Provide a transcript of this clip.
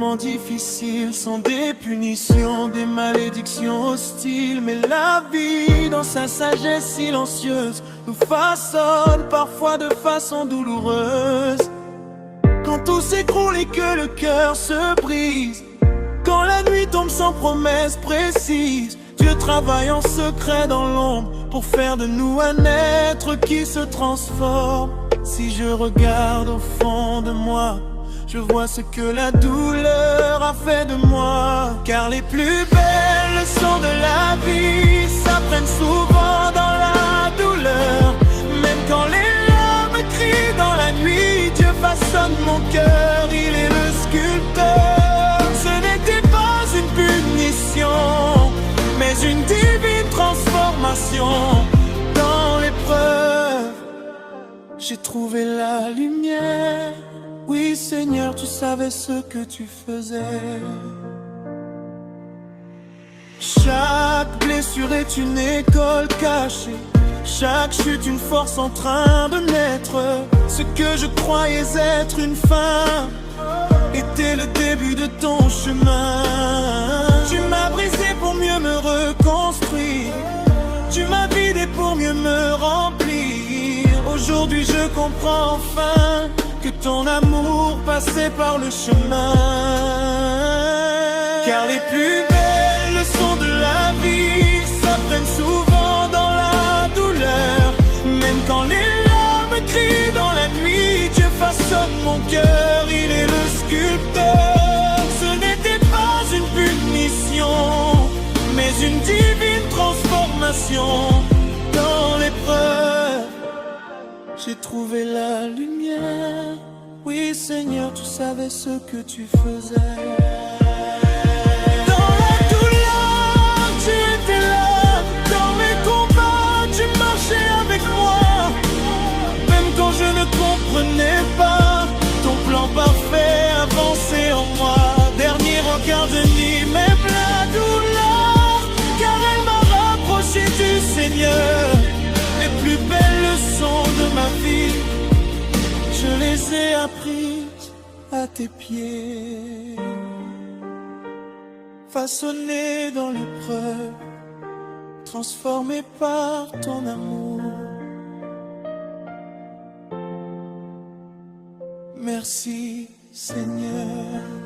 moments difficiles sont des punitions, des malédictions hostiles. Mais la vie, dans sa sagesse silencieuse, nous façonne parfois de façon douloureuse. Quand tout s'écroule et que le cœur se brise, quand la nuit tombe sans promesse précise, Dieu travaille en secret dans l'ombre pour faire de nous un être qui se transforme. Si je regarde au fond de moi, je vois ce que la douleur a fait de moi. Car les plus belles leçons de la vie s'apprennent souvent dans la douleur. Même quand les larmes crient dans la nuit, Dieu façonne mon cœur, il est le sculpteur. Ce n'était pas une punition, mais une divine transformation. Dans l'épreuve, j'ai trouvé la lumière. Oui Seigneur, tu savais ce que tu faisais. Chaque blessure est une école cachée, chaque chute une force en train de naître. Ce que je croyais être une fin était le début de ton chemin. Tu m'as brisé pour mieux me reconstruire, tu m'as vidé pour mieux me remplir. Aujourd'hui je comprends enfin que ton amour passait par le chemin. Car les plus belles leçons de la vie s'apprennent souvent dans la douleur. Même quand les larmes crient dans la nuit, Dieu façonne mon cœur, il est le sculpteur. Ce n'était pas une punition, mais une divine transformation. Dans l'épreuve, j'ai trouvé la lumière. Oui Seigneur, tu savais ce que tu faisais. Dans la douleur, tu étais là. Dans mes combats, tu marchais avec moi. Même quand je ne comprenais pas, ton plan parfait avançait en moi. Dernier regard de nuit, même la douleur, car elle m'a rapproché du Seigneur. Les plus belles leçons de ma vie, je les ai apprises à tes pieds. Façonné dans l'épreuve, transformé par ton amour. Merci Seigneur.